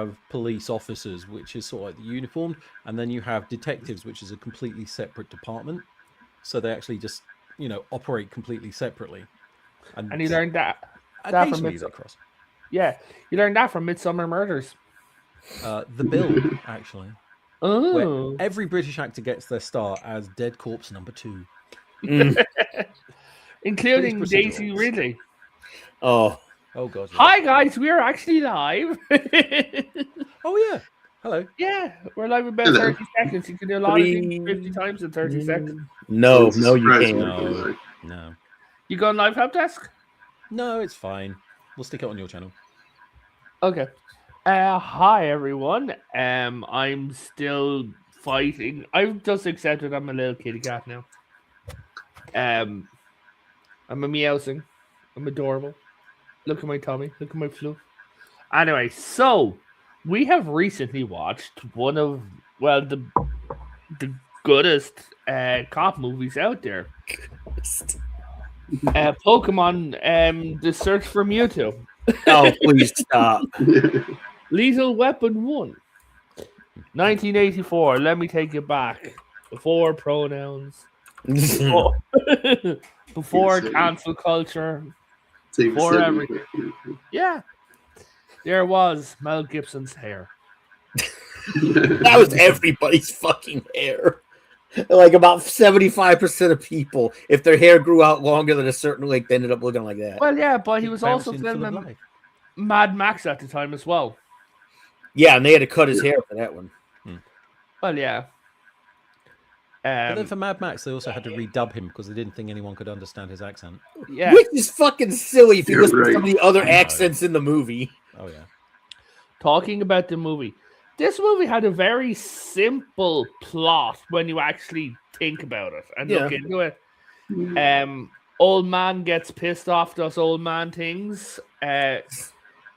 have police officers, which is sort of like the uniformed, and then you have detectives, which is a completely separate department. So they actually just, operate completely separately. And you learned that from Occasionally they cross. Yeah, you learned that from Midsummer Murders. The Bill, actually. Where Oh. every British actor gets their star as Dead Corpse number 2. Including British Daisy procedurals. Ridley. Oh God. Yeah. Hi guys, we are actually live. Oh yeah. Hello. Yeah, we're live in about 30 seconds. You can do a lot of things 50 times in 30 seconds. No, you can't. No. You going live, Help Desk? No, it's fine. We'll stick it on your channel. Okay. Hi everyone. I'm still fighting. I've just accepted I'm a little kitty cat now. I'm a meowsing. I'm adorable. Look at my tummy. Look at my fluff. Anyway, so we have recently watched one of the goodest cop movies out there. Pokemon The Search for Mewtwo. Oh, please stop. Lethal Weapon 1. 1984. Let me take it back. Before pronouns. Before cancel culture. Before everything. Yeah. There was Mel Gibson's hair. That was everybody's fucking hair. Like about 75% of people, if their hair grew out longer than a certain length, they ended up looking like that. Well, yeah, but he was also filming Mad Max at the time as well. Yeah, and they had to cut his hair for that one. Well, yeah. But then for Mad Max, they also had to redub him because they didn't think anyone could understand his accent. Yeah. Which is fucking silly if you listen to some of the other accents in the movie. Oh, yeah. Talking about the movie. This movie had a very simple plot when you actually think about it and look into it. Old man gets pissed off, does old man things.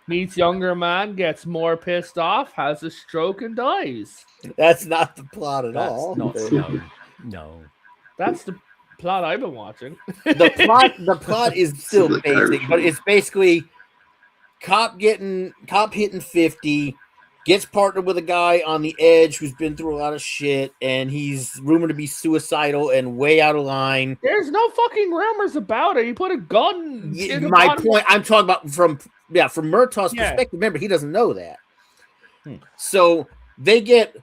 Meets younger man, gets more pissed off, has a stroke and dies. That's not the plot at all. No. That's the plot I've been watching. The plot is still basic, but it's basically cop hitting 50, gets partnered with a guy on the edge who's been through a lot of shit, and he's rumored to be suicidal and way out of line. There's no fucking rumors about it. He put a gun. My point, I'm talking about from Murtaugh's perspective. Remember, he doesn't know that. So they get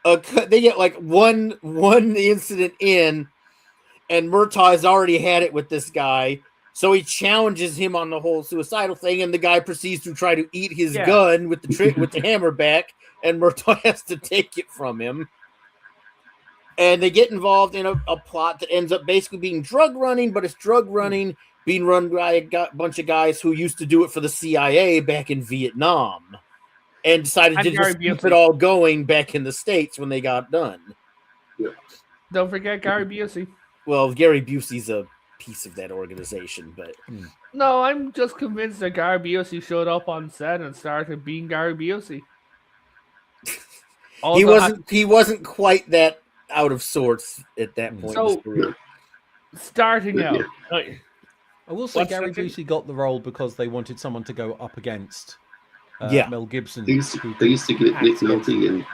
like one incident in, and Murtaugh has already had it with this guy. So he challenges him on the whole suicidal thing, and the guy proceeds to try to eat his gun with the hammer back, and Murtaugh has to take it from him. And they get involved in a plot that ends up basically being drug running, but it's drug running being run by a bunch of guys who used to do it for the CIA back in Vietnam, and decided to just keep it all going back in the States when they got done. Yeah. Don't forget Gary Busey. Well, Gary Busey's a piece of that organization, but no, I'm just convinced that Gary Busey showed up on set and started being Gary Busey. He wasn't quite that out of sorts at that point in his career. Starting out, I will say Gary Busey got the role because they wanted someone to go up against Mel Gibson. They used to get Nick Nolte and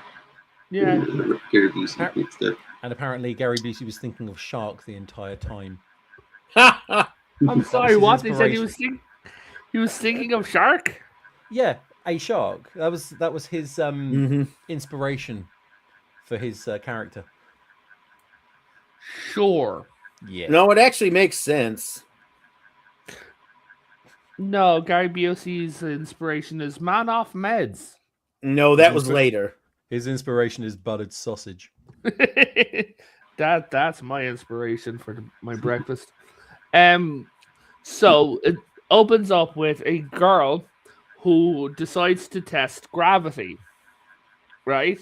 Gary Busey instead. And apparently Gary Busey was thinking of Shark the entire time. I'm sorry, what? They said he was thinking of Shark? Yeah, a shark. That was his inspiration for his character. Sure. Yeah. No, it actually makes sense. No, Gary Busey's inspiration is Man Off Meds. No, that was later. His inspiration is buttered sausage. That's my inspiration for my breakfast. So it opens up with a girl who decides to test gravity, right?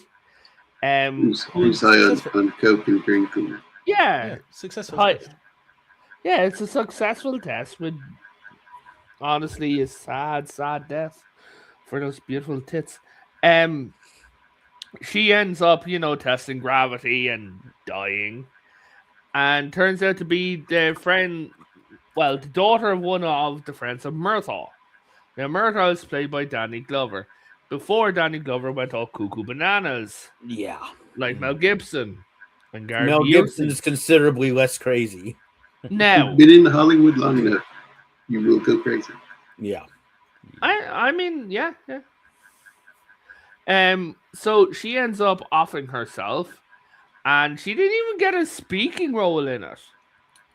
Who's high on coke and drinking? Yeah, successful. Yeah, it's a successful test with honestly a sad death for those beautiful tits. She ends up, testing gravity and dying, and turns out to be the daughter of one of the friends of Murtaugh. Now, Murtaugh is played by Danny Glover. before Danny Glover went all cuckoo bananas, Yeah. like Mel Gibson and Gary Mel Busey. Gibson is considerably less crazy. Now, You've been in Hollywood long enough, you will go crazy. Yeah. I mean, yeah. So she ends up offing herself, and she didn't even get a speaking role in it.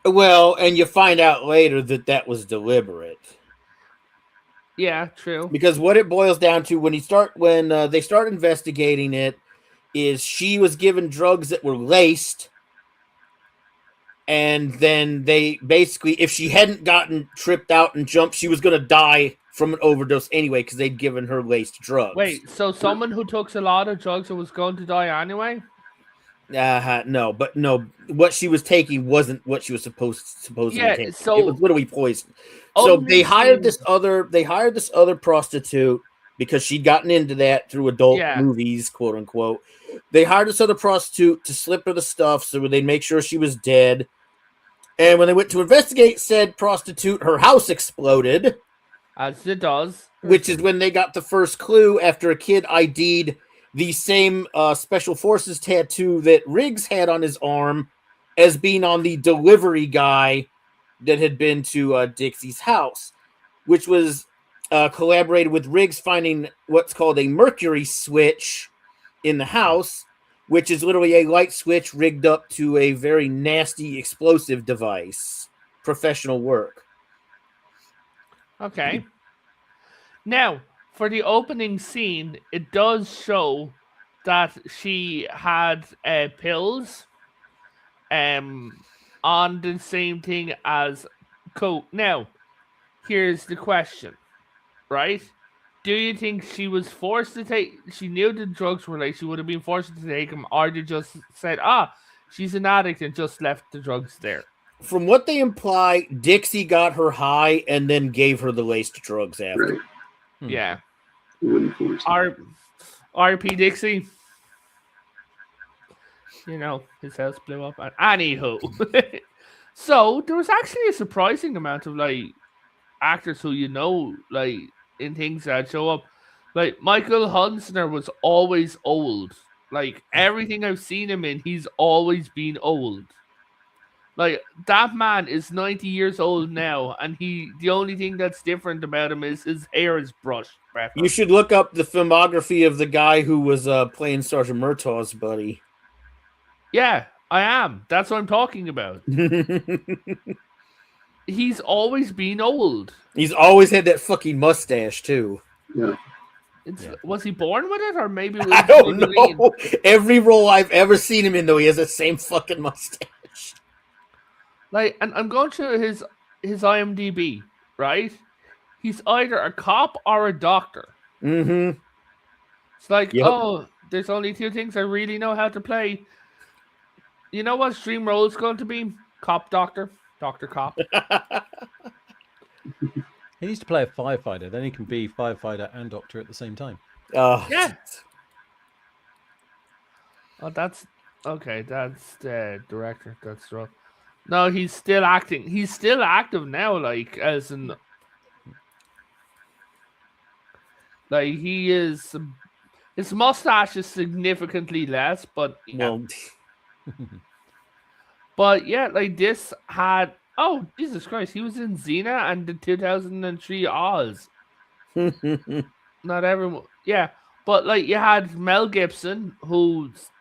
Well, and you find out later that was deliberate. Yeah, true. Because what it boils down to when they start investigating it is she was given drugs that were laced, and then they basically, if she hadn't gotten tripped out and jumped, she was going to die from an overdose anyway because they'd given her laced drugs. Wait, so someone who took a lot of drugs and was going to die anyway? No, what she was taking wasn't what she was supposedly taking. So it was literally poison. So they hired this other prostitute because she'd gotten into that through adult movies, quote unquote. They hired this other prostitute to slip her the stuff so they'd make sure she was dead. And when they went to investigate said prostitute, her house exploded. As it does. Which is when they got the first clue after a kid ID'd the same Special Forces tattoo that Riggs had on his arm as being on the delivery guy that had been to Dixie's house, which was collaborated with Riggs finding what's called a mercury switch in the house, which is literally a light switch rigged up to a very nasty explosive device. Professional work. Okay. Now, for the opening scene, it does show that she had pills on the same thing as coke. Now, here's the question, right? Do you think she was forced to take... She knew the drugs were like she would have been forced to take them, or they just said, she's an addict and just left the drugs there? From what they imply, Dixie got her high and then gave her the laced drugs after. Right. Yeah. RP Dixie. You know, his house blew up. Anywho. So, there was actually a surprising amount of, like, actors who like, in things that show up. Like, Michael Hunsner was always old. Like, everything I've seen him in, he's always been old. Like, that man is 90 years old now, and the only thing that's different about him is his hair is brushed back. You should look up the filmography of the guy who was playing Sergeant Murtaugh's buddy. Yeah, I am. That's what I'm talking about. He's always been old. He's always had that fucking mustache, too. Yeah. Was he born with it, or maybe it was I don't know. Every role I've ever seen him in, though, he has the same fucking mustache. Like, and I'm going through his IMDb, right? He's either a cop or a doctor. Mm-hmm. It's like, there's only two things I really know how to play. You know what his dream role is going to be? Cop, doctor, doctor, cop. He needs to play a firefighter. Then he can be firefighter and doctor at the same time. Yeah. Oh, that's okay. That's the director. That's right. No, he's still acting. He's still active now, like, as in... Like, he is... His mustache is significantly less, but... Well... But, yeah, like, this had... Oh, Jesus Christ. He was in Xena and the 2003 Oz. Not everyone... Yeah, but, like, you had Mel Gibson, who's...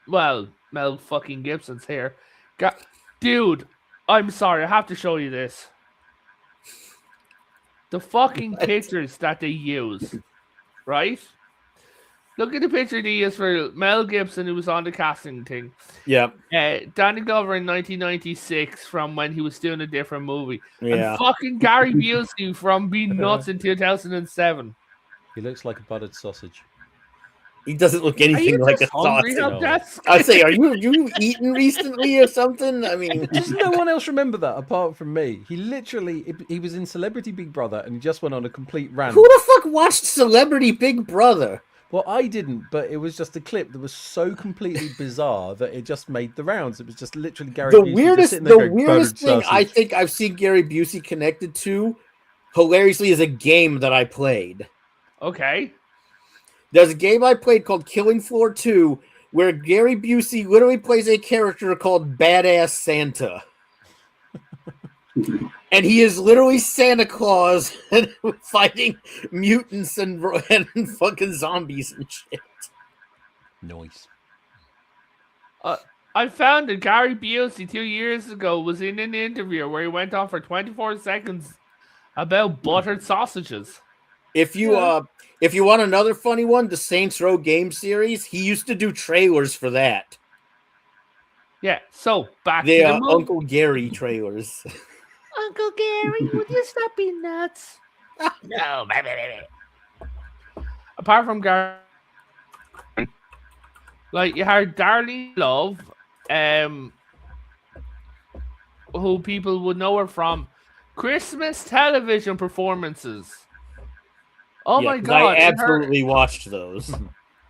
Well, Mel fucking Gibson's here. Dude, I'm sorry, I have to show you this. The fucking pictures that they use, right? Look at the picture they used for Mel Gibson, who was on the casting thing. Yeah. Danny Glover in 1996 from when he was doing a different movie. Yeah. And fucking Gary Busey from Being Nuts in 2007. He looks like a buttered sausage. He doesn't look anything like a sausage. I'd say, are you eaten recently or something? I mean, does no one else remember that apart from me? He was in Celebrity Big Brother and he just went on a complete rant. Who the fuck watched Celebrity Big Brother? Well, I didn't, but it was just a clip that was so completely bizarre that it just made the rounds. It was just literally Gary Busey. The weirdest thing I think I've seen Gary Busey connected to, hilariously, is a game that I played. Okay. There's a game I played called Killing Floor 2 where Gary Busey literally plays a character called Badass Santa. And he is literally Santa Claus fighting mutants and fucking zombies and shit. Nice. I found that Gary Busey 2 years ago was in an interview where he went on for 24 seconds about buttered sausages. If you want another funny one, the Saints Row game series, he used to do trailers for that. Yeah, so back They to are the movie. Uncle Gary trailers. Uncle Gary, would you stop being nuts? No, baby. Apart from Gary, like you had Darlene Love, who people would know her from Christmas television performances. Oh Yeah, my 'cause god! I absolutely watched those.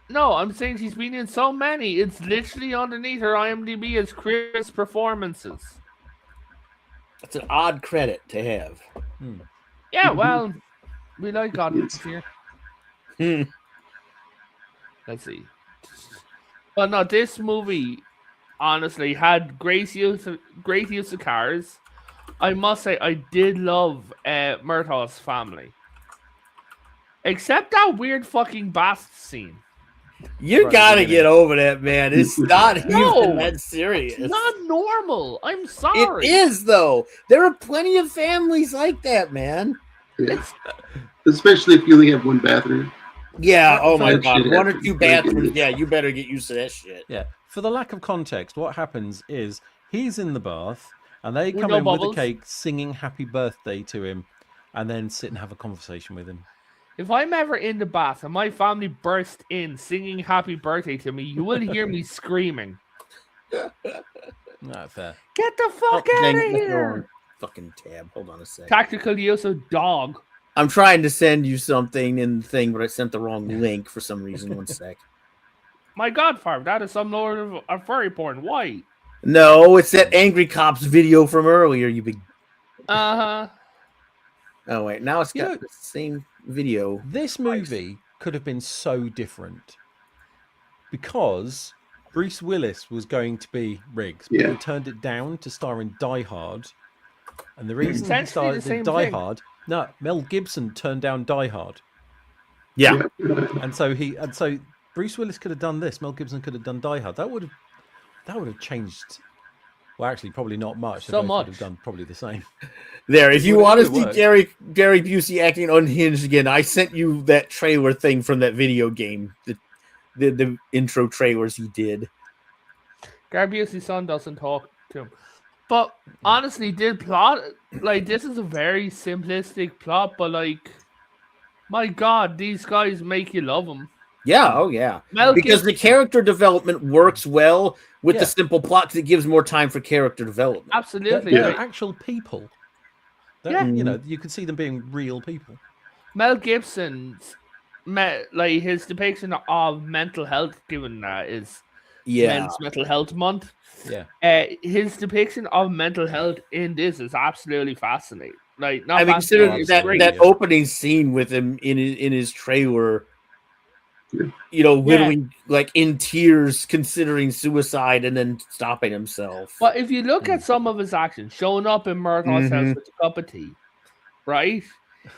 No, I'm saying she's been in so many. It's literally underneath her IMDb as Christmas performances. That's an odd credit to have. Yeah, well, we like audience here. Let's see. Well, no, this movie honestly had great use of cars. I must say, I did love Murtaugh's family, except that weird fucking bath scene. You gotta get over that, man. It's not No, even that serious. It's not normal. I'm It sorry. is, though. There are plenty of families like that, man. Yeah. Especially if you only have one bathroom. Yeah, oh my That god. shit One or happens. two bathrooms. Yeah, you better get used to that shit. Yeah. For the lack of context, what happens is he's in the bath and they With come no in bubbles. with a cake singing happy birthday to him and then sit and have a conversation with him. If I'm ever in the bath and my family burst in singing happy birthday to me, you will hear me screaming. Not fair. Get the fuck out Dang, of that's the here! wrong fucking tab. Hold on a second. Tactical use of dog. I'm trying to send you something in the thing, but I sent the wrong link for some reason. One sec. My god, Farm, that is some lord of furry porn. Why? No, it's that Angry Cops video from earlier, you big... Uh-huh. Oh, wait. Now it's You got know- the same video. This movie could have been so different because Bruce Willis was going to be Riggs, but Yeah. he turned it down to star in Die Hard. And the reason he Essentially started the same in Die thing. Hard, no, Mel Gibson turned down Die Hard. Yeah. And so Bruce Willis could have done this. Mel Gibson could have done Die Hard. That would have changed. Well, actually, probably not much. They So both much. would have done probably the same. There, if you Would- want to it see would work. Gary Busey acting unhinged again, I sent you that trailer thing from that video game. The intro trailers he did. Gary Busey's son doesn't talk to him. But honestly, this plot, like, this is a very simplistic plot, but like, my god, these guys make you love them. Yeah, oh yeah. Mel Because the Gibson- character development works well with Yeah. the simple plot because it gives more time for character development. Absolutely. They're like, actual people. Yeah. You know, you can see them being real people. Mel Gibson's, like, his depiction of mental health, given that is Yeah. Men's Mental Health Month. Yeah. His depiction of mental health in this is absolutely fascinating. Like, not I mean, fascinating, considering it's that, great. that opening scene with him in his trailer, you know, literally like in tears, considering suicide and then stopping himself. But if you look at some of his actions, showing up in Murtaugh's house Mhm. with a cup of tea, right?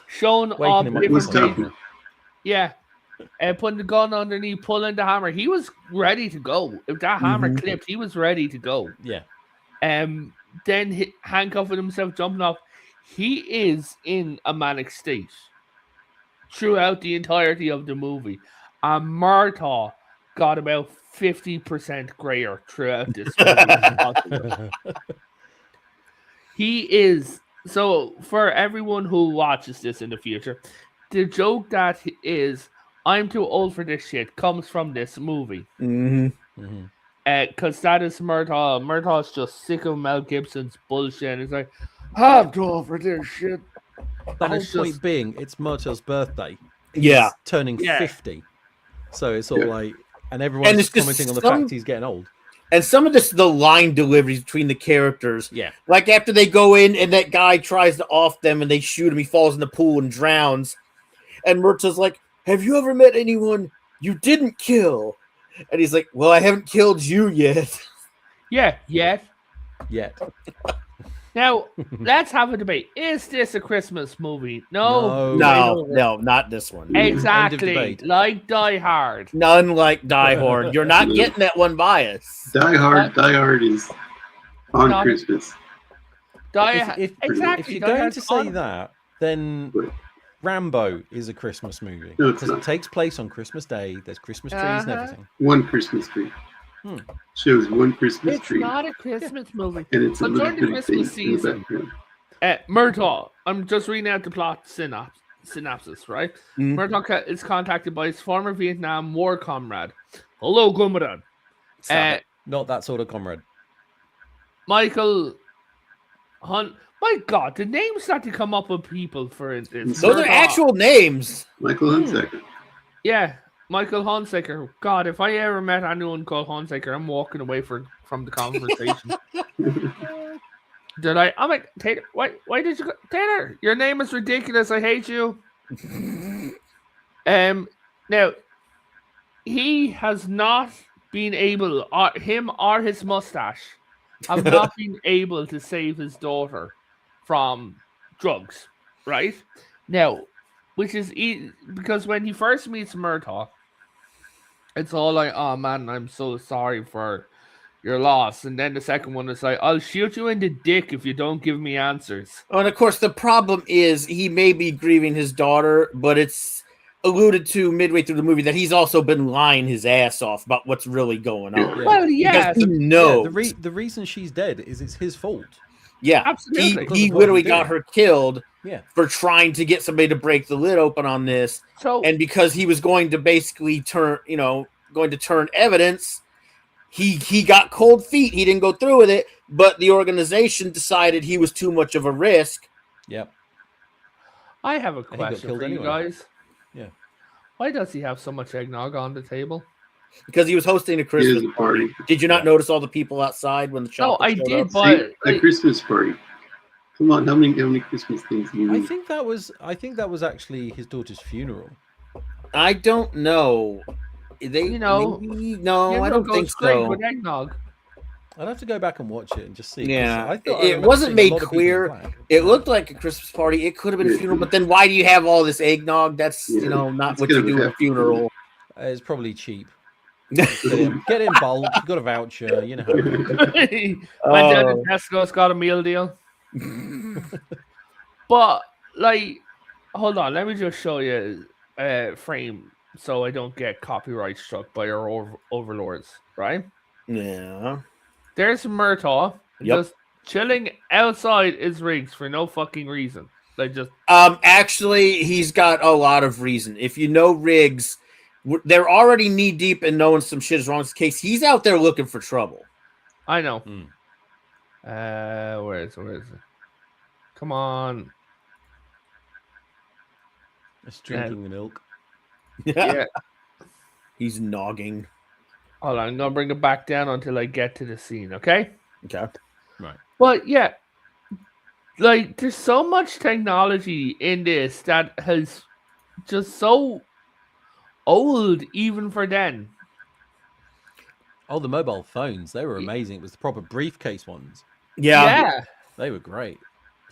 Showing Waking up him up different was with tough. something. places. Yeah. And putting the gun underneath, pulling the hammer. He was ready to go. If that hammer Mhm. clipped, he was ready to go. Yeah. Then handcuffing himself, jumping off. He is in a manic state throughout the entirety of the movie. And Murtaugh got about 50% grayer throughout this movie. He is, so for everyone who watches this in the future, the joke that is, I'm too old for this shit, comes from this movie. Mhm. Mhm. Because that is Murtaugh. Murtaugh's just sick of Mel Gibson's bullshit. And he's like, I'm too old for this shit. The And whole it's point just- being, it's Murtaugh's birthday. Yeah. He's turning Yeah. 50. So it's all Yeah. like, and everyone's And it's just commenting on the some- fact he's getting old. And some of the line deliveries between the characters, Yeah. like after they go in and that guy tries to off them and they shoot him, he falls in the pool and drowns. And Murtaugh's like, have you ever met anyone you didn't kill. And he's like, well, I haven't killed you yet. Yeah, yet. Yet. Now, let's have a debate. Is this a Christmas movie? No. No, not this one. Exactly. debate. Like Die Hard. None like Die Hard. You're not getting that one by us. Die Hard is on Not- Christmas. Exactly. If you're Die going Hard's to say on- that, then Right. Rambo is a Christmas movie No, it's because it not. takes place on Christmas Day. There's Christmas trees and Uh-huh. everything. One Christmas tree. Hmm. Shows one Christmas It's tree, not a Christmas movie. and it's a But little during the bitty Christmas thing in the season- background. Murtaugh, I'm just reading out the plot synopsis, right? Mhm. Murtaugh is contacted by his former Vietnam War comrade. Hello, comrade. Stop it. Not that sort of comrade. Michael Hunt. My God, the names that to come up with people for this. Those are Murtaugh- actual names. Michael Hunsaker. Yeah, Michael Hunsaker. God, if I ever met anyone called Hunsaker, I'm walking away from the conversation. I'm like, Taylor, why did you go? Taylor, your name is ridiculous. I hate you. Now, he has not been able, him or his mustache, have not been able to save his daughter from drugs, right? Now, which is because when he first meets Murtaugh, it's all like, oh man, I'm so sorry for your loss. And then the second one is like, I'll shoot you in the dick if you don't give me answers. Oh, and of course, the problem is he may be grieving his daughter, but it's alluded to midway through the movie that he's also been lying his ass off about what's really going on. Yeah. Well, yeah, Because he knows. The reason she's dead is it's his fault. Yeah, absolutely. Because he of what literally he got did. her killed Yeah. for trying to get somebody to break the lid open on this, So and because he was going to basically turn evidence, he got cold feet. He didn't go through with it, but the organization decided he was too much of a risk. Yep. I have a got question killed for you anyway. guys. Yeah. Why does he have so much eggnog on the table? Because he was hosting a Christmas a party. party. Did you not notice all the people outside when the No, chocolate I showed did, up? but A like, Christmas party. Come on, how many Christmas things do you I need? think that was actually his daughter's funeral. I don't know. They, You know, maybe- no, I Eggnog don't goes think great so. with eggnog. I'd have to go back and watch it and just see. 'cause Yeah, I thought it remember wasn't seeing a made lot of people in clear. black. It looked like a Christmas party. It could have been a funeral, but then why do you have all this eggnog? That's Yeah, not it's what you gonna do at a have to funeral. It's probably cheap. Get in bulk. You got a voucher. You know. How it is. Went down Oh. to Tesco's, got a meal deal. But like, hold on, let me just show you a frame so I don't get copyright struck by our overlords. Right? Yeah. There's Murtaugh Yep. just chilling outside his rigs for no fucking reason. Like just Actually, he's got a lot of reason. If you know Riggs, they're already knee deep in knowing some shit is wrong with his case. He's out there looking for trouble. I know. Mm. Where is it? Come on. It's drinking the milk. Yeah. He's nogging. Hold on, I'm gonna bring it back down until I get to the scene, okay? Okay. But yeah, like there's so much technology in this that has just so old even for then. Oh, the mobile phones. They were amazing. It was the proper briefcase ones. Yeah. They were great.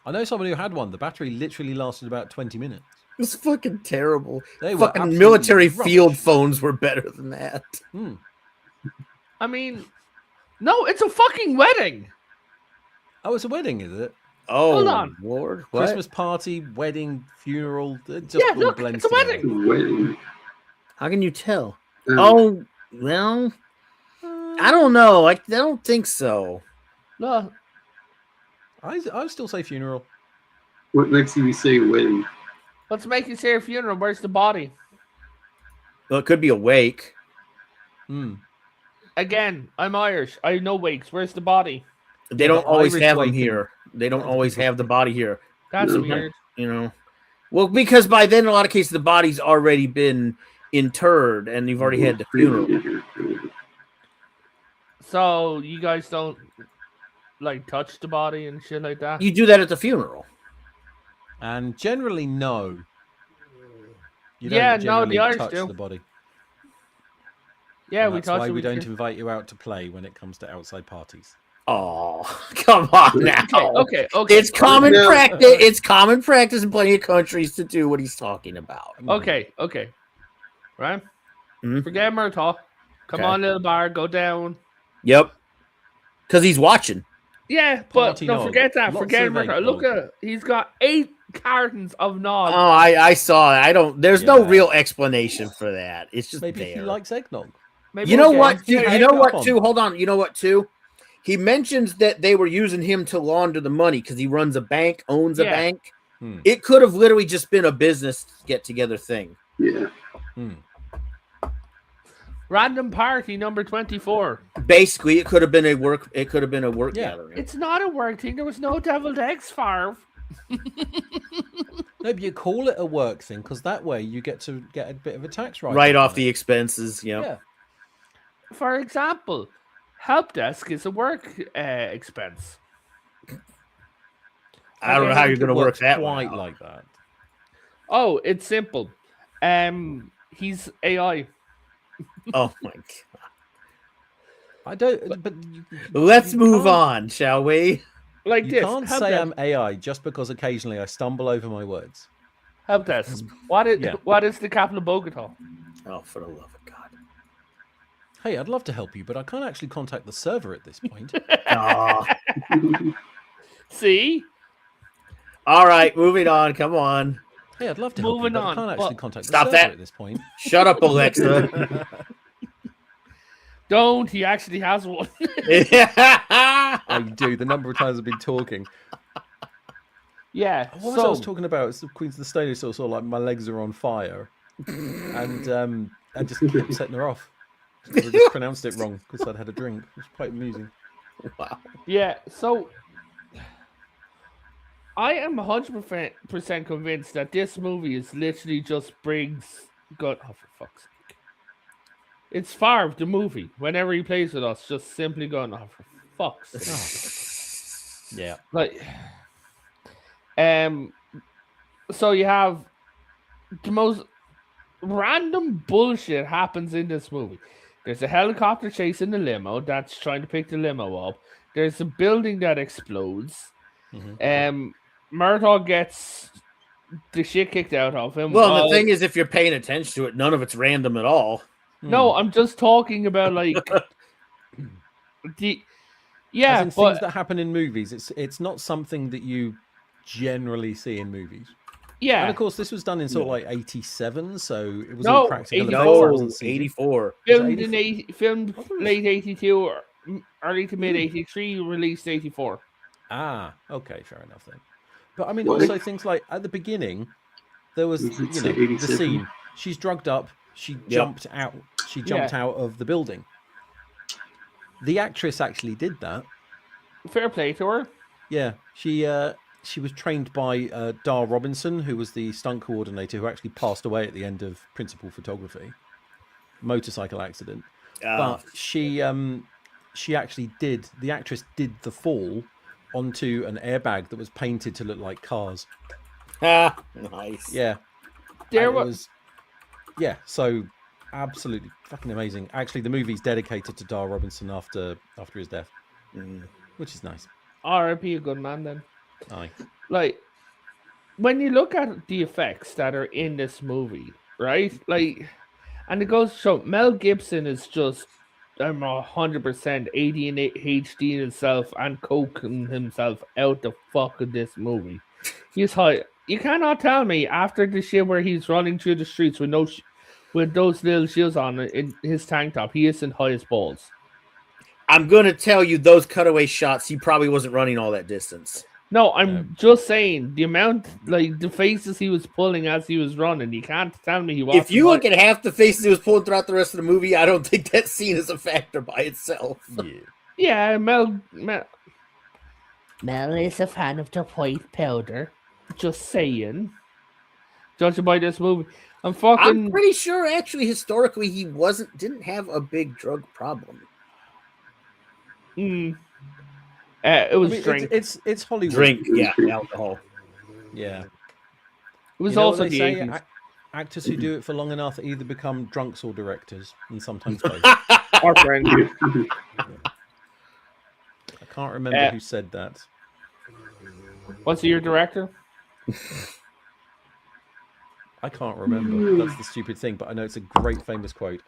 I know someone who had one. The battery literally lasted about 20 minutes. It was fucking terrible. They were Fucking absolutely military rubbish. field phones were better than that. Hmm. I mean, no, it's a fucking wedding. Oh, it's a wedding, is it? Oh, Hold on. Lord. What? Christmas party, wedding, funeral. It just Yeah, all look, blends it's a together. wedding. Wedding. How can you tell? Um, Oh, well, I don't know. I don't think so. No, I still say funeral. What makes you say wedding? let's make you say a funeral. Where's the body? Well, it could be a wake. Hmm. Again, I'm Irish. I know wakes. Where's the body? They don't the always Irish have them waking. here. They don't always have the body here. That's No. weird. You know, well, because by then, in a lot of cases, the body's already been interred and you've already had the funeral. So you guys don't like touch the body and shit like that? You do that at the funeral. And generally, no. You Yeah, don't no, the generally Irish touch do. the body. Yeah, And we that's thought why you we would don't hear- invite you out to play when it comes to outside parties. Oh, come on now. Okay. It's common No. practice. It's common practice in plenty of countries to do what he's talking about. Okay. Right? Mhm. Forget Murtaugh. Come Okay. on, little bar, go down. Yep. Because he's watching. Yeah, but Party no, nog. forget that. Lots Forget of Murtaugh. egg Look nog. at he's got 8 cartons of Oh, nog. I saw it. I don't. There's no Yeah. real explanation for that. It's just Maybe there. he likes eggnog. Maybe You know we'll what? get- Too, Yeah, you know egg what? up Too. on. Hold on. You know what? Too. He mentions that they were using him to launder the money because he runs a bank, owns a Yeah. bank. Hmm. It could have literally just been a business get together thing. Yeah. Hmm. Random party number 24. Basically, it could have been a work. It could have been a work Yeah. gathering. It's not a work thing. There was no deviled eggs, Farv. No, but you call it a work thing because that way you get to get a bit of a tax right off the expenses. Yeah. Yeah. For example, help desk is a work expense. I don't know how you're going to work that quite one out. like that. Oh, it's simple. He's AI. Oh my god. I don't. But Let's you move can't- on, shall we? Like You this. can't help say desk. I'm AI just because occasionally I stumble over my words. Help desk. What is Yeah. what is the capital of Bogota? Oh, for the love of God. Hey, I'd love to help you, but I can't actually contact the server at this point. Aw. See? All right, moving on. Come on. Hey, I'd love to help you, Moving but I on, can't actually but- contact the Stop server that. at this point. Shut up, Alexa. Don't. He actually has one. I do. The number of times I've been talking. Yeah. What was I was So talking about? It's the Queens of the Stone Age, sort of like my legs are on fire, and I just kept setting her off. I just pronounced it wrong because I'd had a drink. It was quite amusing. Wow. yeah. So I am 100% convinced that this movie is literally just brings God. Oh, for fuck's sake! It's Favre the movie. Whenever he plays with us, just simply going, "Oh, for fuck's sake!" Yeah. Like, so you have the most random bullshit happens in this movie. There's a helicopter chasing the limo that's trying to pick the limo up. There's a building that explodes. Mhm. Murtaugh gets the shit kicked out of him. Well, while- the thing is, if you're paying attention to it, none of it's random at all. no, I'm just talking about like the yeah, As in but things that happen in movies. It's not something that you generally see in movies. yeah, And of course, this was done in sort of like '87, so it was No, all practical. 84. effects, it No, wasn't CG. 84. filmed Was in it filmed late '82 or early to mid '83, released '84. Ah, okay, fair enough then. But I mean, What? also things like at the beginning, there was Does it you say know the 87? scene. She's drugged up. She jumped out. She jumped out of the building. The actress actually did that. Fair play to her. Yeah, she was trained by Dar Robinson, who was the stunt coordinator who actually passed away at the end of Principal Photography, motorcycle accident. But she actually did. The actress did the fall onto an airbag that was painted to look like cars. Nice. Yeah, There and it was yeah. So absolutely fucking amazing. Actually, the movie's dedicated to Dar Robinson after his death, Mm. which is nice. R.I.P. a good man then. Aye. Like when you look at the effects that are in this movie, right? Like, and it goes to show Mel Gibson is just 100% ADHD himself and coking himself out the fuck of this movie. He's high. You cannot tell me after the shit where he's running through the streets with no with those little shoes on in his tank top, he isn't high as balls. I'm going to tell you, those cutaway shots, he probably wasn't running all that distance. No, I'm just saying the amount, like the faces he was pulling as he was running. You can't tell me he was. If you look at half the faces he was pulling throughout the rest of the movie, I don't think that scene is a factor by itself. Yeah. yeah, Mel is a fan of the white powder. Just saying. Judging by this movie, I'm fucking. I'm pretty sure, actually, historically, he didn't have a big drug problem. It was I mean, drink. it's Hollywood. Drink, yeah, alcohol. Yeah. It was You know also what the they say, 80s. Actors who do it for long enough either become drunks or directors, and sometimes both. Our friend. I can't remember who said that. What's your director? I can't remember. That's the stupid thing, but I know it's a great famous quote.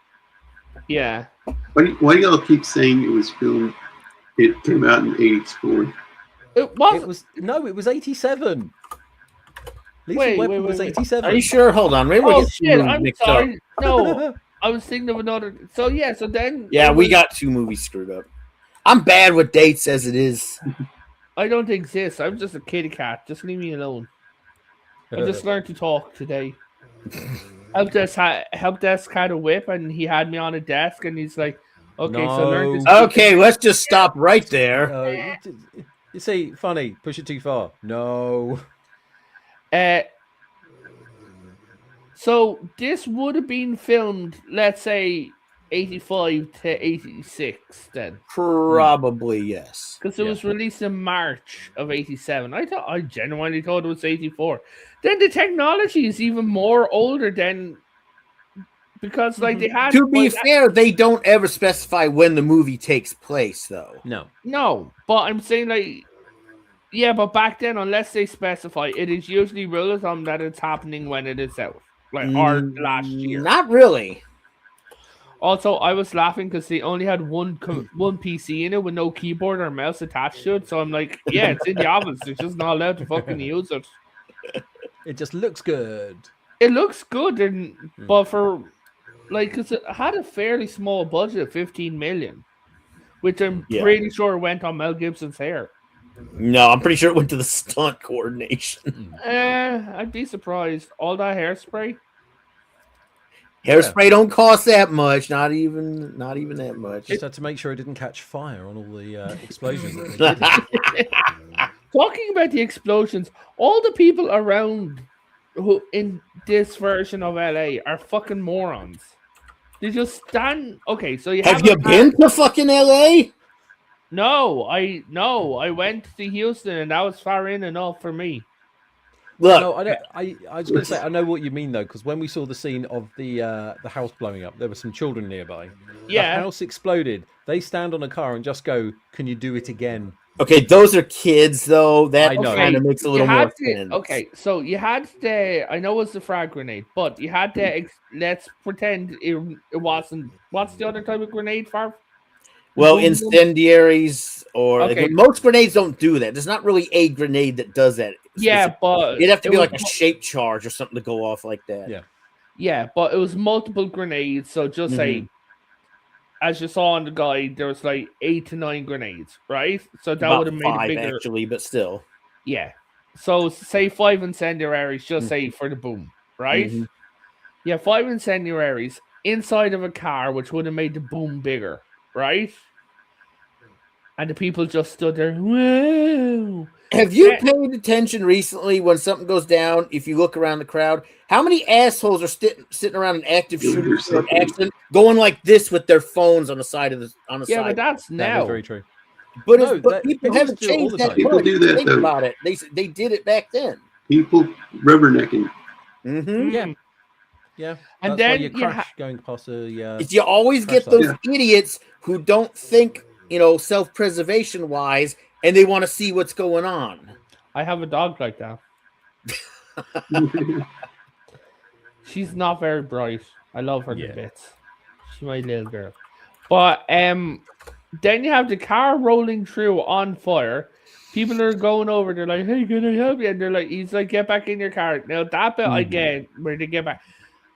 Yeah. Why do y'all keep saying it was filmed? It came out in '84. It was. It was 87. Lethal Wait, Weapon was 87. Are you sure? Hold on. Maybe we're Oh getting shit! movies I'm mixed sorry. up. No, I was thinking of another. So yeah. So then. Yeah, we got 2 movies screwed up. I'm bad with dates as it is. I don't exist. I'm just a kitty cat. Just leave me alone. I just learned to talk today. Help desk had a whip, and he had me on a desk, and he's like, "Okay, so learn to." Okay, let's just stop right there. You see, funny. Push it too far. No. So this would have been filmed, let's say, 85 to 86 then. Probably yes. Because it was released in March of 87. I genuinely thought it was 84. Then the technology is even more older than, because like they had. To be fair, they don't ever specify when the movie takes place, though. No, but I'm saying like, yeah, but back then, unless they specify, it is usually ruled of thumb that it's happening when it is out, like or last year. Not really. Also, I was laughing because they only had one PC in it with no keyboard or mouse attached to it. So I'm like, yeah, it's in the office. They're just not allowed to fucking use it. It just looks good. It looks good, but for like, because it had a fairly small budget of 15 million, which I'm pretty sure went on Mel Gibson's hair. No, I'm pretty sure it went to the stunt coordination. I'd be surprised. All that hairspray. Hairspray don't cost that much. Not even that much. Just had to make sure it didn't catch fire on all the explosions. That they did. Talking about the explosions, all the people around who in this version of LA are fucking morons. They just stand. Okay, so have you been to fucking LA? No, I went to Houston, and that was far in enough for me. Look, no, I was going to say I know what you mean though, because when we saw the scene of the house blowing up, there were some children nearby. Yeah, the house exploded. They stand on a car and just go, "Can you do it again?" Okay, those are kids though. That kind of makes a little more sense. Okay, so you had the, I know it was the frag grenade, but you had the, let's pretend it wasn't. What's the other type of grenade for? Well, incendiaries or most grenades don't do that. There's not really a grenade that does that. Yeah, but it'd have to be like a shape charge or something to go off like that. Yeah, but it was multiple grenades. So just say, as you saw on the guide, there was like 8 to 9 grenades, right? So that would have made 5, it bigger, actually, but still. Yeah. So say 5 incendiaries, just say for the boom, right? Yeah, 5 incendiaries inside of a car, which would have made the boom bigger, right? And the people just stood there. Whoa! Have you paid attention recently when something goes down? If you look around the crowd, how many assholes are sitting around an active shooter accident, going like this with their phones on the side of the side? Yeah, but that's now. That's very true. But people haven't changed that. People do that. Think about it. They did it back then. People rubbernecking. Yeah. And that's then why you crash going past a. You always get those idiots who don't think, self-preservation wise, and they want to see what's going on. I have a dog like that. She's not very bright. I love her to bits. She's my little girl. But then you have the car rolling through on fire. People are going over. They're like, "Hey, can I help you?" And they're like, "He's like, get back in your car." Now that bit I get where they get back.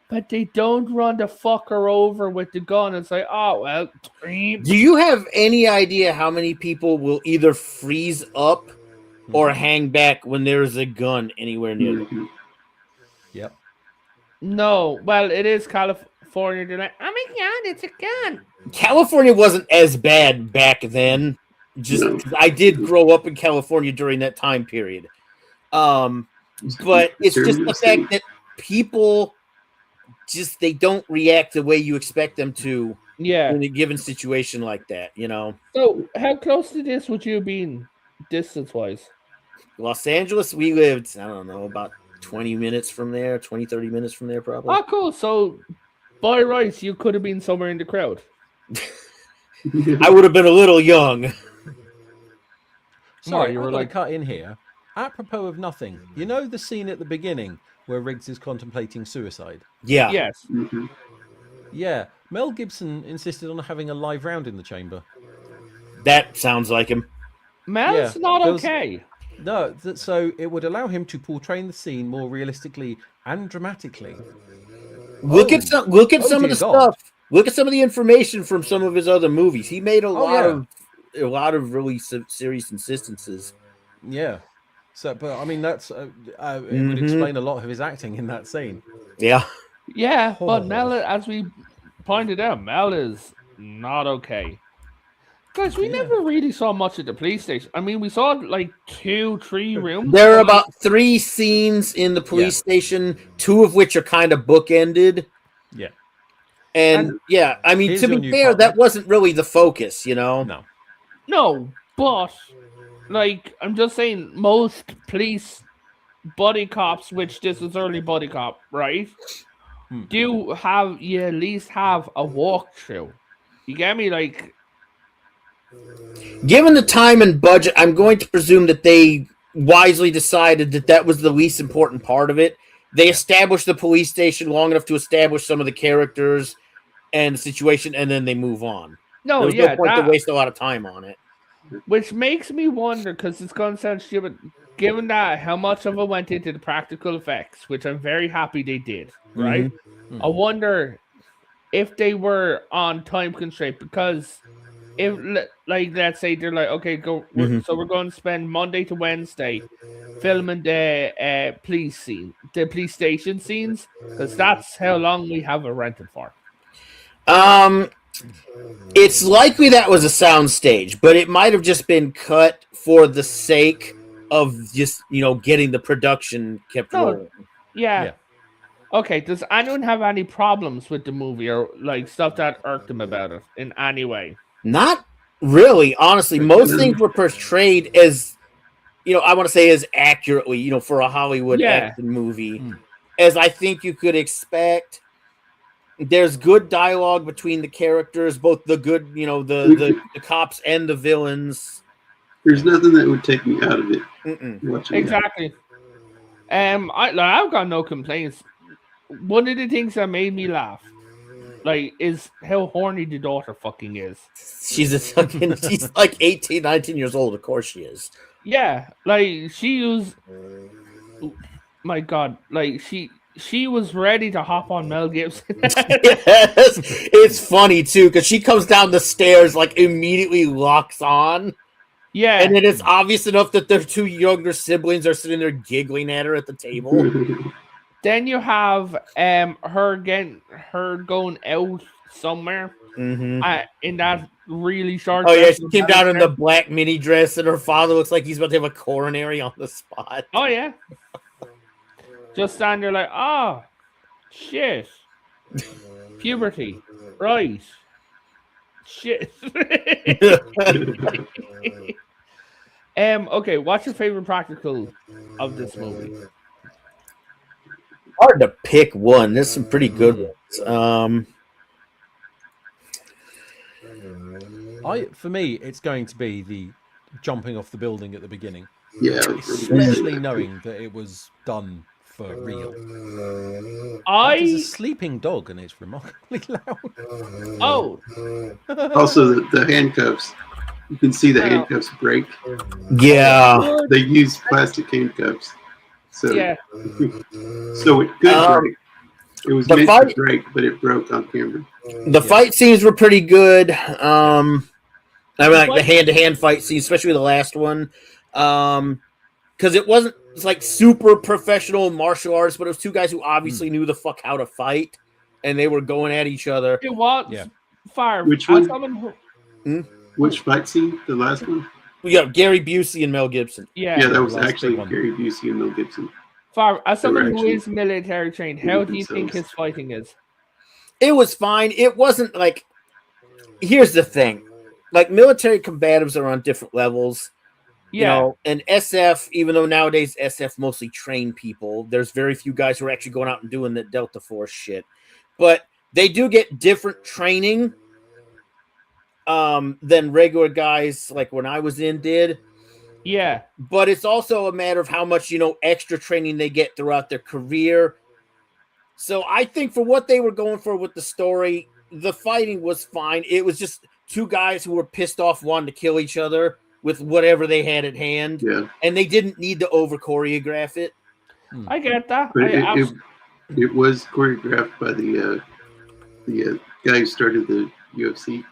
But they don't run the fucker over with the gun. It's like, oh, well. Do you have any idea how many people will either freeze up or hang back when there's a gun anywhere near them? Yep. No. Well, it is California. They're like, oh my God, it's a gun. California wasn't as bad back then. I did grow up in California during that time period. But it's just the fact that people... they don't react the way you expect them to in a given situation like that, So how close to this would you have been distance-wise? Los Angeles, we lived, I don't know, about 20 minutes from there, 20, 30 minutes from there, probably. Oh, cool. So, by rights, you could have been somewhere in the crowd. I would have been a little young. Sorry, you I'm were going like- to cut in here. Apropos of nothing, you know the scene at the beginning where Riggs is contemplating suicide? Yeah. Yes. Mhm. Yeah, Mel Gibson insisted on having a live round in the chamber. That sounds like him. Mel's Yeah, not there was- okay. No, so it would allow him to portray the scene more realistically and dramatically. Look at some of dear the God. stuff. Look at some of the information from some of his other movies. He made a lot of really serious insistences. Yeah. So, but I mean, that's it would Mhm. explain a lot of his acting in that scene. Yeah. Yeah, but Oh. Mel, as we pointed out, Mel is not okay. Guys, we Yeah. never really saw much at the police station. I mean, we saw like 2-3 rooms. There are about 3 scenes in the police station, 2 of which are kind of bookended. Yeah. And yeah, I mean, Here's to your be new fair, partner. that wasn't really the focus, you know? No. No, but like I'm just saying, most police buddy cops, which this was early buddy cop, right? Do have you at least have a walkthrough? You get me? Like, Given the time and budget, I'm going to presume that they wisely decided that that was the least important part of it. They established the police station long enough to establish some of the characters and the situation, and then they move on. no, There was yeah, no point that, to waste a lot of time on it. which makes me wonder because it's going to sound stupid. Given that how much of it went into the practical effects, which I'm very happy they did, right? I wonder if they were on time constraint because if like let's say they're like okay so we're going to spend Monday to Wednesday filming the police station scenes because that's how long we have it rented for. It's likely that was a sound stage, but it might have just been cut for the sake of just, getting the production kept No. rolling. Yeah. Okay, does anyone have any problems with the movie or like stuff that irked them about it in any way? Not really, honestly. Most things were portrayed as, I want to say as accurately, for a Hollywood action movie, as I think you could expect. There's good dialogue between the characters, both the good, the cops and the villains. There's nothing that would take me out of it. Watching Exactly. I've got no complaints. One of the things that made me laugh, is how horny the daughter fucking is. She's like 18, 19 years old. Of course she is. Yeah, she was. My God, she was ready to hop on Mel Gibson. Yes, it's funny too because she comes down the stairs immediately locks on. Yeah, And then it's obvious enough that their 2 younger siblings are sitting there giggling at her at the table. Then you have her going out somewhere in that really short. Oh yeah, dress she with came down in hair. the black mini dress, and her father looks like he's about to have a coronary on the spot. Oh yeah, just stand there shit, puberty, right? Shit. Okay, what's your favorite practical of this movie? Hard to pick one. There's some pretty good ones. For me, it's going to be the jumping off the building at the beginning, Yeah. especially knowing that it was done for real. There's a sleeping dog, and it's remarkably loud. Also, the handcuffs. You can see the handcuffs break. Yeah. They use plastic handcuffs. So, Yeah. so it could break. It was the meant fight- to break, but it broke on camera. The fight scenes were pretty good. I mean, the hand-to-hand fight scenes, especially the last one. Because it's super professional martial arts, but it was 2 guys who obviously knew the fuck how to fight, and they were going at each other. It was Yeah. fire. Which as one? someone who- Which fight scene? The last one? We got Gary Busey and Mel Gibson. Yeah, that was last actually big one. Gary Busey and Mel Gibson. Fire. As They were someone who actually is military trained, how do you think themselves. his fighting is? It was fine. It wasn't here's the thing. Military combatives are on different levels. You know, and SF, even though nowadays SF mostly train people, there's very few guys who are actually going out and doing the Delta Force shit. But they do get different training than regular guys like when I was in did. Yeah. But it's also a matter of how much, extra training they get throughout their career. So I think for what they were going for with the story, the fighting was fine. It was just two guys who were pissed off wanting to kill each other with whatever they had at hand. Yeah. And they didn't need to over choreograph it. I get that. But it was choreographed by the guy who started the UFC.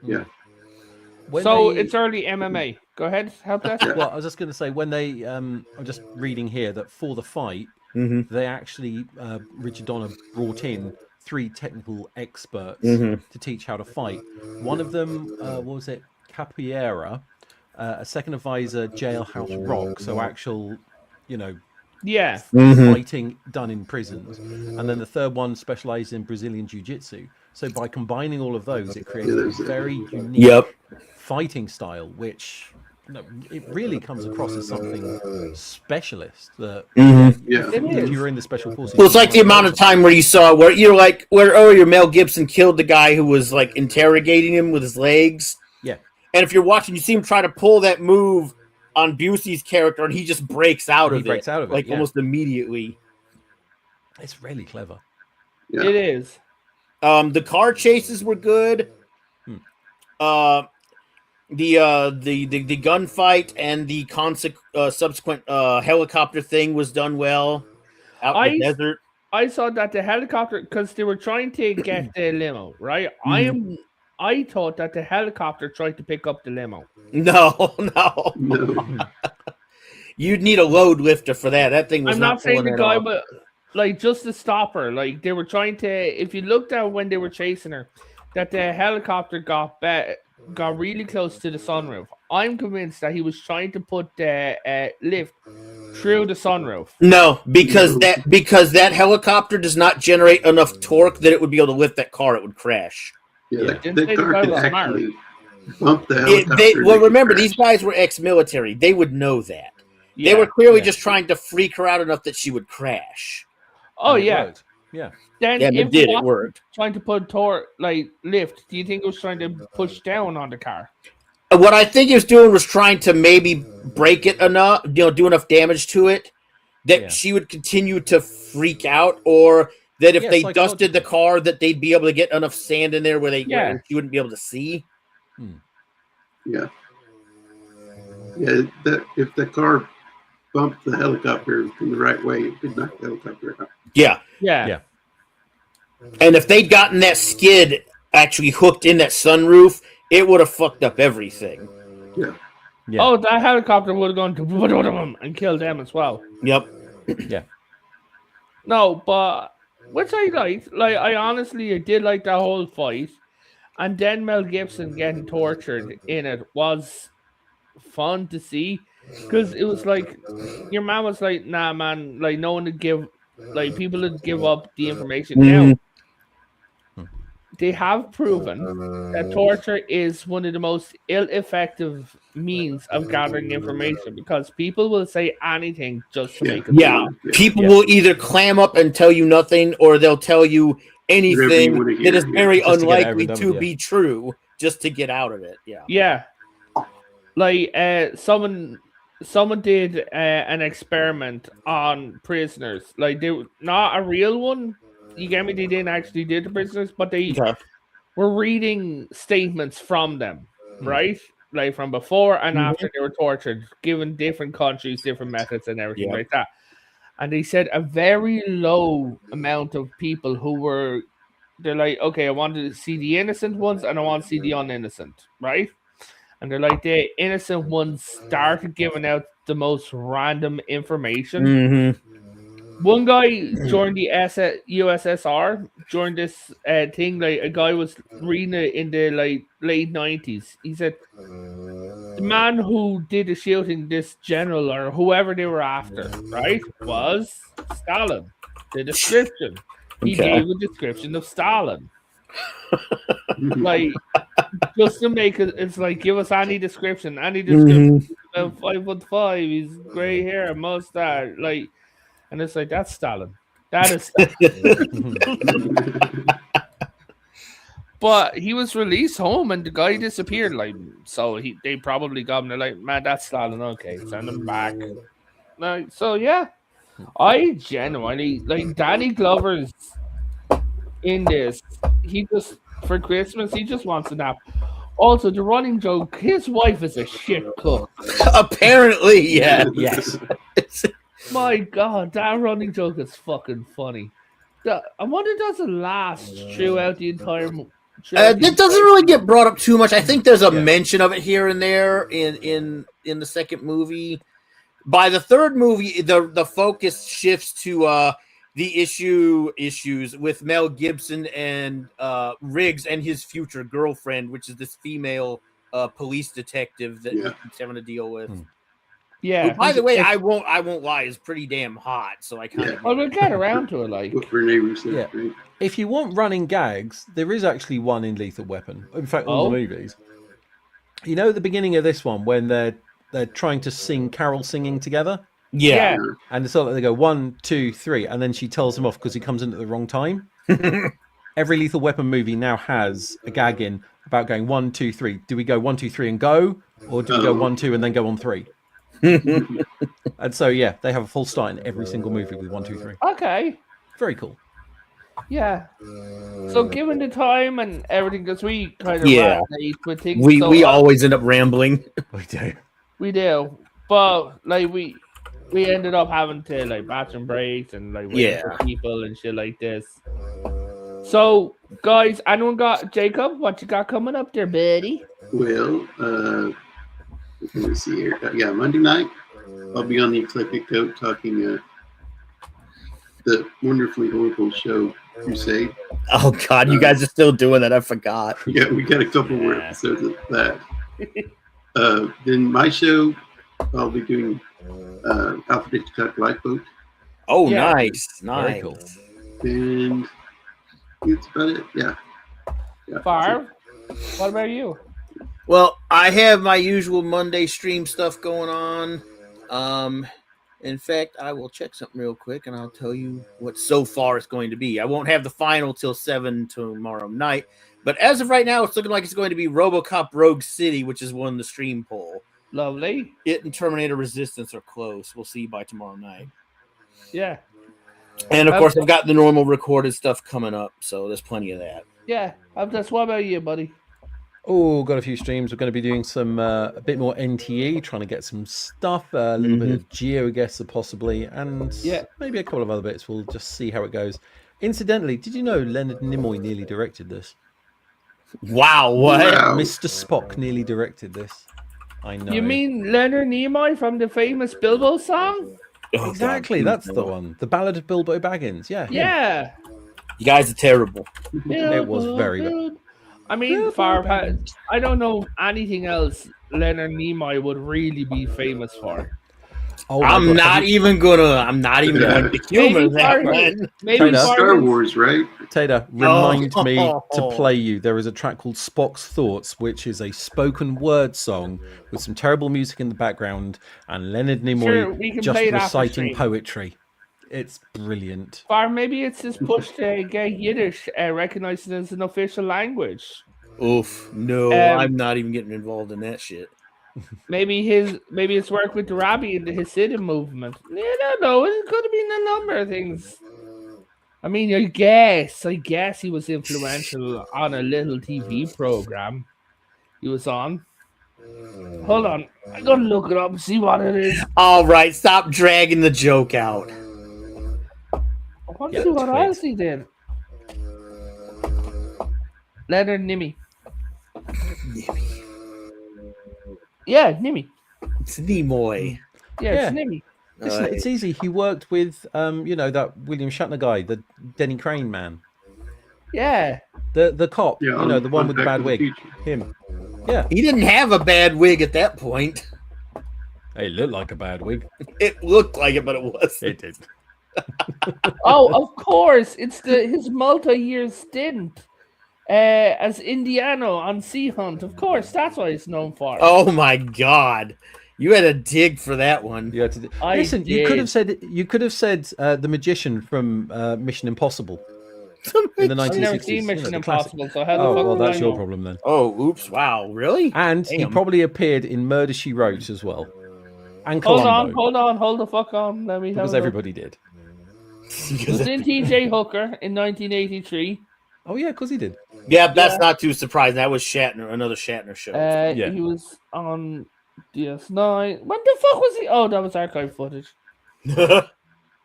Yeah. It's early MMA. Go ahead, help that. Well, I was just going to say, when they, I'm just reading here that for the fight, they actually, Richard Donner brought in 3 technical experts to teach how to fight. One of them, what was it, Capoeira, a second advisor, Jailhouse Rock, so actual, fighting done in prisons. And then the third one specialized in Brazilian Jiu-Jitsu. So by combining all of those, it creates a very unique fighting style, which it really comes across as something specialist. That if you're in the special forces, well, it's like the amount of time where you saw where you're like, where earlier Mel Gibson killed the guy who was like interrogating him with his legs. Yeah, and if you're watching, you see him try to pull that move on Busey's character, and he just breaks out of it, like almost immediately. It's really clever. Yeah. It is. The car chases were good. The gunfight and the subsequent helicopter thing was done well out in the desert. I saw that the helicopter, because they were trying to get the limo, right? I thought that the helicopter tried to pick up the limo. No. You'd need a load lifter for that. That thing was I'm not saying the guy, but like just to stop her. Like they were trying to, if you looked at when they were chasing her, that the helicopter got really close to the sunroof. I'm convinced that he was trying to put the lift through the sunroof. No, because that helicopter does not generate enough torque that it would be able to lift that car. It would crash. Yeah, that car could actually bump the helicopter. Well, remember, these guys were ex-military. They would know that. They were clearly just trying to freak her out enough that she would crash. Oh, yeah. Yeah. Then it worked. Trying to put torque, like lift, do you think it was trying to push down on the car? What I think he was doing was trying to maybe break it enough, do enough damage to it that she would continue to freak out, or that if they dusted the car, that they'd be able to get enough sand in there where she wouldn't be able to see. Yeah. Yeah, if the car bumped the helicopter in the right way, it could knock the helicopter out. Yeah. And if they'd gotten that skid actually hooked in that sunroof, it would have fucked up everything. Yeah. Oh, that helicopter would have gone to and killed them as well. Yep. Yeah. No, but which I liked. Like, I did like that whole fight. And then Mel Gibson getting tortured in it was fun to see. Because it was like, your man was like, nah, man, like, no one would give, like, people would give up the information. Now, they have proven that torture is one of the most ill-effective means of gathering information, because people will say anything just to make it. Yeah, people will either clam up and tell you nothing, or they'll tell you anything that is very unlikely to be true just to get out of it. Yeah. Like, someone did an experiment on prisoners. Like, they not a real one. You get me? They didn't actually do the prisoners, but they were reading statements from them, right? Like from before and after they were tortured, given different countries, different methods, and everything like that. And they said a very low amount of people they're like, okay, I want to see the innocent ones and I want to see the uninnocent, right? And they're like, the innocent ones started giving out the most random information. One guy during the USSR, during this thing, like a guy was reading it in the late 90s. He said the man who did the shooting, this general or whoever they were after, right, was Stalin. The description. He gave a description of Stalin. Like, just to make it, it's like, give us any description of about 5'5". He's gray hair, mustache, like, and it's like that's Stalin. That is Stalin. But he was released home, and the guy disappeared. Like, so they probably got him. They're like, man, that's Stalin. Okay, send him back. Like, so yeah, I genuinely like Danny Glover's in this. He just for Christmas he just wants a nap. Also, the running joke: his wife is a shit cook. Apparently, yeah. Yes. My God, that running joke is fucking funny. I wonder does it last throughout the entire. It doesn't really get brought up too much. I think there's a mention of it here and there in the second movie. By the third movie, the focus shifts to the issues with Mel Gibson and Riggs and his future girlfriend, which is this female police detective that he's having to deal with. Yeah. Who, by the way, I won't lie, is pretty damn hot. So I kind of. Well, we'll get around to it, like. If you want running gags, there is actually one in Lethal Weapon. In fact, all the movies. You know, at the beginning of this one, when they're trying to sing carol singing together. Yeah. And it's like they go 1, 2, 3, and then she tells him off because he comes in at the wrong time. Every Lethal Weapon movie now has a gag in about going 1, 2, 3. Do we go 1, 2, 3 and go, or do we go 1, 2 and then go on 3? And so they have a full start in every single movie with 1, 2, 3. Okay. Very cool. Yeah. So given the time and everything, because we kind of ran late with things, we always end up rambling. We do, but like we ended up having to like bathroom breaks and like wait for people and shit like this. So guys, anyone got Jacob? What you got coming up there, buddy? Well, let me see here. Yeah, Monday night I'll be on the Eclectic Goat talking the wonderfully horrible show Crusade. Oh God, you guys are still doing that? I forgot. Yeah, we got a couple more episodes of that. Then my show, I'll be doing Alpha Hitchcock Lifeboat. Oh, nice. Very cool. And that's about it. Yeah. Farv, what about you? Well, I have my usual Monday stream stuff going on. In fact, I will check something real quick and I'll tell you what so far it's going to be. I won't have the final till 7 tomorrow night, but as of right now, it's looking like it's going to be RoboCop Rogue City, which is won the stream poll. Lovely. It and Terminator Resistance are close. We'll see by tomorrow night. Yeah. And of course, I've got the normal recorded stuff coming up, so there's plenty of that. Yeah. What about you, buddy? Oh, got a few streams. We're going to be doing some a bit more NTE, trying to get some stuff, a little bit of GeoGuessr possibly, and maybe a couple of other bits. We'll just see how it goes. Incidentally, did you know Leonard Nimoy nearly directed this? Wow, what? Wow. Mr. Spock nearly directed this. I know. You mean Leonard Nimoy from the famous Bilbo song? Oh, exactly, God. that's the one. The Ballad of Bilbo Baggins. Yeah. You guys are terrible. It was very bad. I mean, I don't know anything else Leonard Nimoy would really be famous for. Oh, I'm not even going to humor that one. Maybe Star Wars, right? Tater, remind me to play you. There is a track called Spock's Thoughts, which is a spoken word song with some terrible music in the background and Leonard Nimoy just reciting poetry. It's brilliant. Or maybe it's his push to get Yiddish recognized as an official language. Oof, no, I'm not even getting involved in that shit. Maybe it's work with the Rabbi and the Hasidim movement. I don't know. It could have been a number of things. I mean, I guess he was influential on a little TV program he was on. Hold on. I'm going to look it up and see what it is. All right, stop dragging the joke out. I want to see what else he did. Leonard Nimoy. Yeah, Nimoy. It's Nimoy. Yeah, it's Nimoy. It's easy. He worked with, that William Shatner guy, the Denny Crane man. Yeah. The cop, the one with the bad wig. Him. Yeah. He didn't have a bad wig at that point. It looked like a bad wig. It looked like it, but it wasn't. It did. Oh, of course. It's his multi-year stint as Indiana on Sea Hunt. Of course, that's what he's known for. Oh my God. You had a dig for that one. You had to I listen. You could did. have said the magician from Mission Impossible in the 1960s. I've never seen Mission the classic. Impossible, so how the Oh fuck well, do I that's your know? problem then. Oh, oops! Wow, really? And he Damn. probably appeared in Murder She Wrote as well, and Hold Columbo, on, hold the fuck on. Let me have because a look. everybody did. He was in T.J. Hooker in 1983. Oh yeah, because he did. Yeah, that's not too surprising. That was Shatner, another Shatner show. Yeah. He was on DS9. When the fuck was he? Oh, that was archive footage.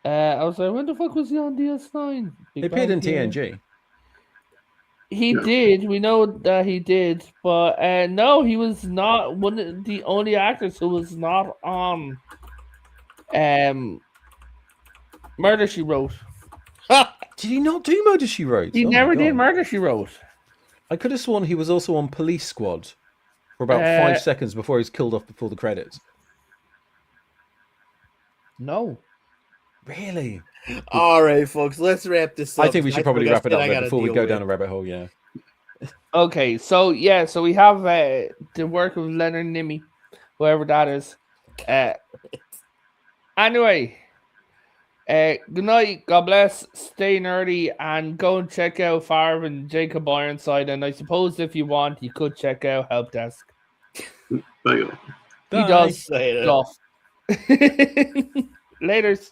I was like, when the fuck was he on DS9? He appeared in TNG. He Yeah. did. We know that he did, but no, he was not one of the only actors who was not on Murder She Wrote. Did he not do Murder She Wrote? He Oh my never did God. Murder She Wrote. I could have sworn he was also on Police Squad for about 5 seconds before he was killed off before the credits. No. Really? All right, folks, let's wrap this up. I think we should probably wrap it up I there gotta before we deal go with. down a rabbit hole. Yeah. Okay, so we have the work of Leonard Nimoy, whoever that is. Anyway, good night, God bless, stay nerdy, and go and check out Favre and Jacob Ironside. And I suppose if you want, you could check out Help Desk. Bye, y'all. He does Say it. stuff. Laters.